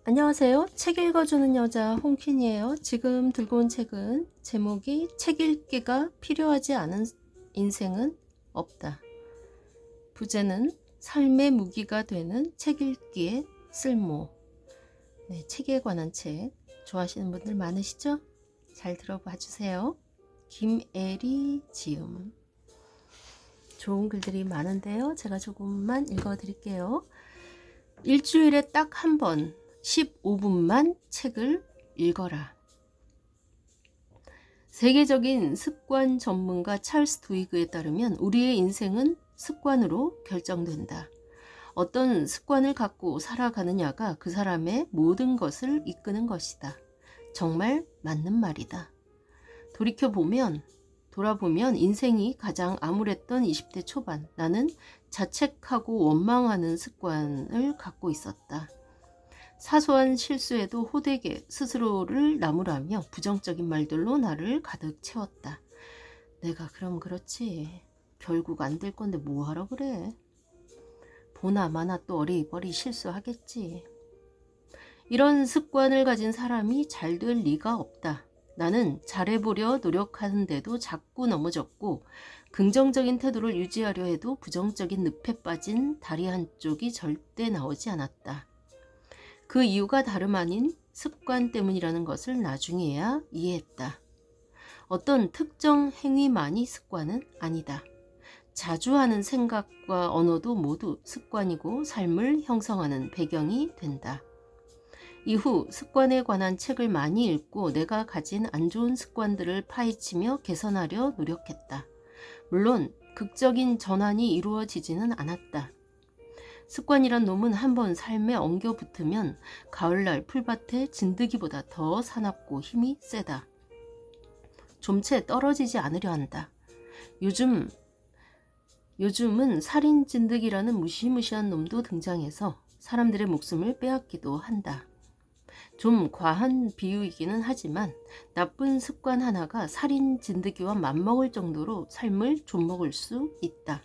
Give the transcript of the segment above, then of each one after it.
안녕하세요. 책 읽어주는 여자 홍퀸이에요. 지금 들고 온 책은 제목이 책 읽기가 필요하지 않은 인생은 없다. 부제는 삶의 무기가 되는 책 읽기의 쓸모. 네, 책에 관한 책 좋아하시는 분들 많으시죠? 잘 들어봐 주세요. 김애리 지음. 좋은 글들이 많은데요. 제가 조금만 읽어 드릴게요. 일주일에 딱 한 번 15분만 책을 읽어라. 세계적인 습관 전문가 찰스 두이그에 따르면 우리의 인생은 습관으로 결정된다. 어떤 습관을 갖고 살아가느냐가 그 사람의 모든 것을 이끄는 것이다. 정말 맞는 말이다. 돌아보면 인생이 가장 암울했던 20대 초반, 나는 자책하고 원망하는 습관을 갖고 있었다. 사소한 실수에도 호되게 스스로를 나무라며 부정적인 말들로 나를 가득 채웠다. 내가 그럼 그렇지. 결국 안 될 건데 뭐하러 그래. 보나마나 또 어리버리 실수하겠지. 이런 습관을 가진 사람이 잘 될 리가 없다. 나는 잘해보려 노력하는데도 자꾸 넘어졌고 긍정적인 태도를 유지하려 해도 부정적인 늪에 빠진 다리 한쪽이 절대 나오지 않았다. 그 이유가 다름 아닌 습관 때문이라는 것을 나중에야 이해했다. 어떤 특정 행위만이 습관은 아니다. 자주 하는 생각과 언어도 모두 습관이고 삶을 형성하는 배경이 된다. 이후 습관에 관한 책을 많이 읽고 내가 가진 안 좋은 습관들을 파헤치며 개선하려 노력했다. 물론 극적인 전환이 이루어지지는 않았다. 습관이란 놈은 한번 삶에 엉겨 붙으면 가을날 풀밭에 진드기보다 더 사납고 힘이 세다. 좀채 떨어지지 않으려 한다. 요즘은 살인 진드기라는 무시무시한 놈도 등장해서 사람들의 목숨을 빼앗기도 한다. 좀 과한 비유이기는 하지만 나쁜 습관 하나가 살인 진드기와 맞먹을 정도로 삶을 좀먹을 수 있다.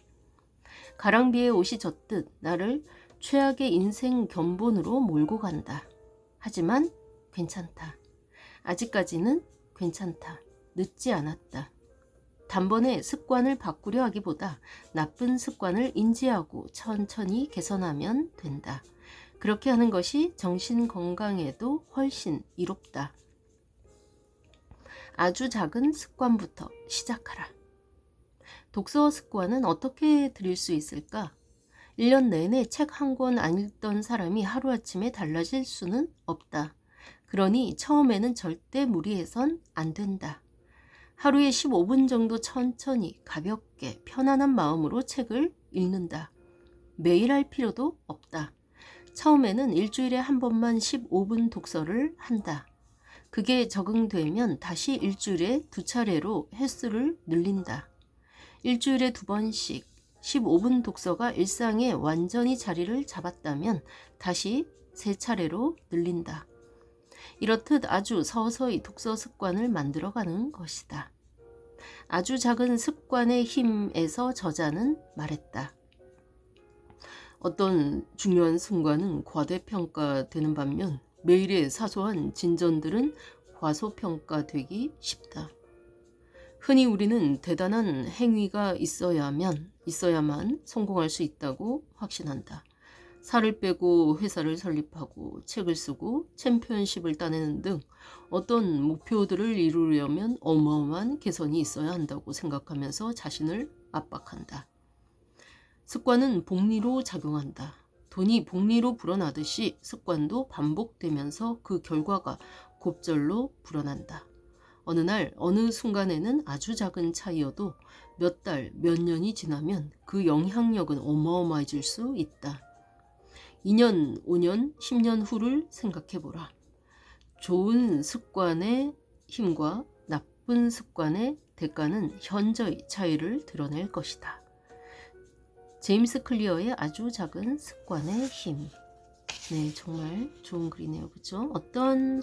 가랑비에 옷이 젖듯 나를 최악의 인생 견본으로 몰고 간다. 하지만 괜찮다. 아직까지는 괜찮다. 늦지 않았다. 단번에 습관을 바꾸려 하기보다 나쁜 습관을 인지하고 천천히 개선하면 된다. 그렇게 하는 것이 정신 건강에도 훨씬 이롭다. 아주 작은 습관부터 시작하라. 독서 습관은 어떻게 들일 수 있을까? 1년 내내 책 한 권 안 읽던 사람이 하루아침에 달라질 수는 없다. 그러니 처음에는 절대 무리해선 안 된다. 하루에 15분 정도 천천히 가볍게 편안한 마음으로 책을 읽는다. 매일 할 필요도 없다. 처음에는 일주일에 한 번만 15분 독서를 한다. 그게 적응되면 다시 일주일에 2차례로 횟수를 늘린다. 일주일에 2번씩 15분 독서가 일상에 완전히 자리를 잡았다면 다시 3차례로 늘린다. 이렇듯 아주 서서히 독서 습관을 만들어가는 것이다. 아주 작은 습관의 힘에서 저자는 말했다. 어떤 중요한 순간은 과대평가되는 반면 매일의 사소한 진전들은 과소평가되기 쉽다. 흔히 우리는 대단한 행위가 있어야만 성공할 수 있다고 확신한다. 살을 빼고 회사를 설립하고 책을 쓰고 챔피언십을 따내는 등 어떤 목표들을 이루려면 어마어마한 개선이 있어야 한다고 생각하면서 자신을 압박한다. 습관은 복리로 작용한다. 돈이 복리로 불어나듯이 습관도 반복되면서 그 결과가 곱절로 불어난다. 어느 날 어느 순간에는 아주 작은 차이여도 몇 달, 몇 년이 지나면 그 영향력은 어마어마해질 수 있다. 2년, 5년, 10년 후를 생각해보라. 좋은 습관의 힘과 나쁜 습관의 대가는 현저히 차이를 드러낼 것이다. 제임스 클리어의 아주 작은 습관의 힘. 네, 정말 좋은 글이네요. 그렇죠? 어떤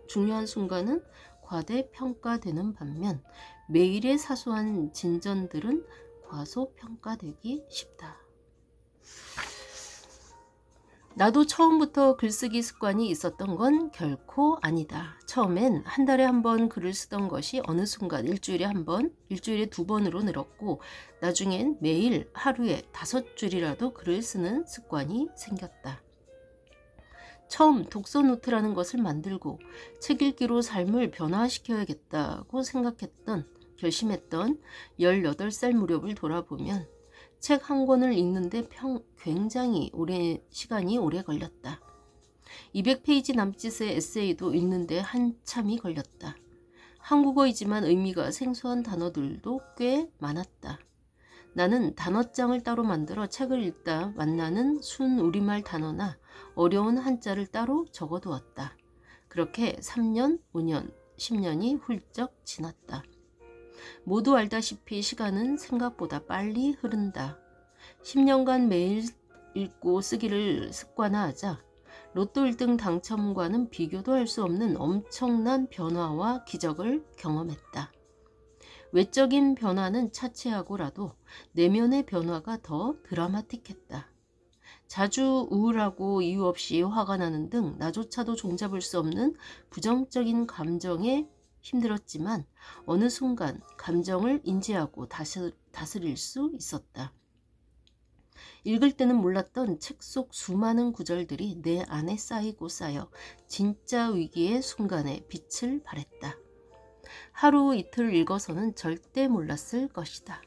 중요한 순간은 과대평가되는 반면 매일의 사소한 진전들은 과소평가되기 쉽다. 나도 처음부터 글쓰기 습관이 있었던 건 결코 아니다. 처음엔 한 달에 한 번 글을 쓰던 것이 어느 순간 일주일에 한 번, 일주일에 2번으로 늘었고 나중엔 매일 하루에 5줄이라도 글을 쓰는 습관이 생겼다. 처음 독서 노트라는 것을 만들고 책 읽기로 삶을 변화시켜야겠다고 결심했던 18살 무렵을 돌아보면 책 한 권을 읽는데 굉장히 시간이 오래 걸렸다. 200페이지 남짓의 에세이도 읽는데 한참이 걸렸다. 한국어이지만 의미가 생소한 단어들도 꽤 많았다. 나는 단어장을 따로 만들어 책을 읽다 만나는 순 우리말 단어나 어려운 한자를 따로 적어두었다. 그렇게 3년, 5년, 10년이 훌쩍 지났다. 모두 알다시피 시간은 생각보다 빨리 흐른다. 10년간 매일 읽고 쓰기를 습관화하자 로또 1등 당첨과는 비교도 할 수 없는 엄청난 변화와 기적을 경험했다. 외적인 변화는 차치하고라도 내면의 변화가 더 드라마틱했다. 자주 우울하고 이유 없이 화가 나는 등 나조차도 종잡을 수 없는 부정적인 감정에 힘들었지만 어느 순간 감정을 인지하고 다스릴 수 있었다. 읽을 때는 몰랐던 책 속 수많은 구절들이 내 안에 쌓이고 쌓여 진짜 위기의 순간에 빛을 발했다. 하루 이틀 읽어서는 절대 몰랐을 것이다.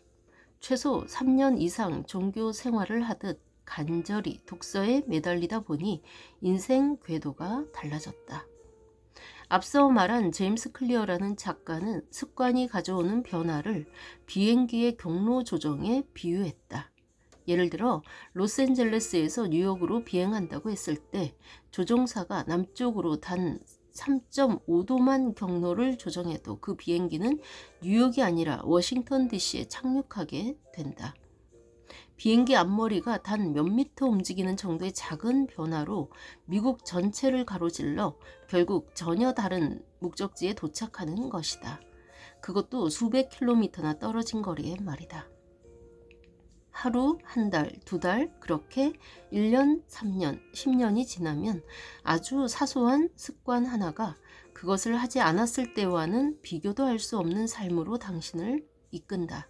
최소 3년 이상 종교 생활을 하듯 간절히 독서에 매달리다 보니 인생 궤도가 달라졌다. 앞서 말한 제임스 클리어라는 작가는 습관이 가져오는 변화를 비행기의 경로 조정에 비유했다. 예를 들어 로스앤젤레스에서 뉴욕으로 비행한다고 했을 때 조종사가 남쪽으로 단 3.5도만 경로를 조정해도 그 비행기는 뉴욕이 아니라 워싱턴 DC에 착륙하게 된다. 비행기 앞머리가 단 몇 미터 움직이는 정도의 작은 변화로 미국 전체를 가로질러 결국 전혀 다른 목적지에 도착하는 것이다. 그것도 수백 킬로미터나 떨어진 거리에 말이다. 하루, 한 달, 2달, 그렇게 1년, 3년, 10년이 지나면 아주 사소한 습관 하나가 그것을 하지 않았을 때와는 비교도 할 수 없는 삶으로 당신을 이끈다.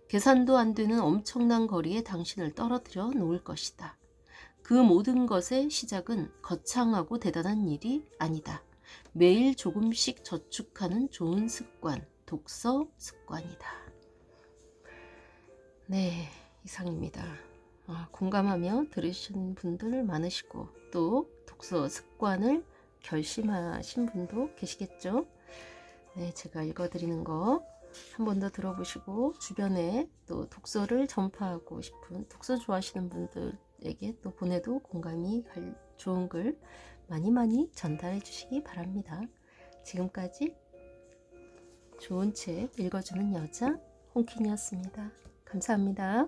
계산도 안 되는 엄청난 거리에 당신을 떨어뜨려 놓을 것이다. 그 모든 것의 시작은 거창하고 대단한 일이 아니다. 매일 조금씩 저축하는 좋은 습관, 독서 습관이다. 네, 이상입니다. 공감하며 들으신 분들 많으시고 또 독서 습관을 결심하신 분도 계시겠죠. 네, 제가 읽어드리는 거 한 번 더 들어보시고 주변에 또 독서를 전파하고 싶은 독서 좋아하시는 분들에게 또 보내도 공감이 갈 좋은 글 많이 전달해 주시기 바랍니다. 지금까지 좋은 책 읽어주는 여자 홍킨이었습니다. 감사합니다.